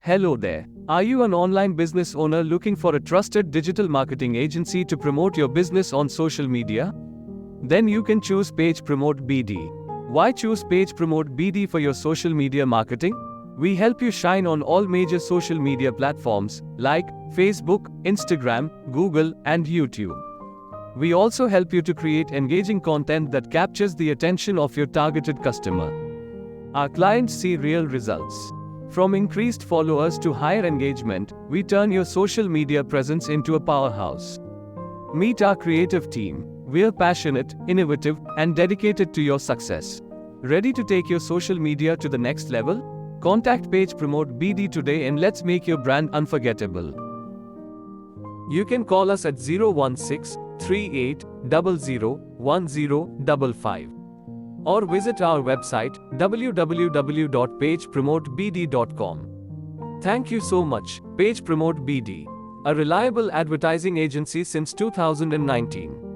Hello there. Are you an online business owner looking for a trusted digital marketing agency to promote your business on social media? Then you can choose pagepromotebd. Why choose pagepromotebd for your social media marketing? We help you shine on all major social media platforms like Facebook, Instagram, Google, and YouTube. We also help you to create engaging content that captures the attention of your targeted customer. Our clients see real results. From increased followers to higher engagement, we turn your social media presence into a powerhouse. Meet our creative team. We're passionate, innovative, and dedicated to your success. Ready to take your social media to the next level? Contact pagepromotebd today and let's make your brand unforgettable. You can call us at 016-3800-1055 or visit our website www.pagepromotebd.com. Thank you so much, PagePromoteBD, a reliable advertising agency since 2019.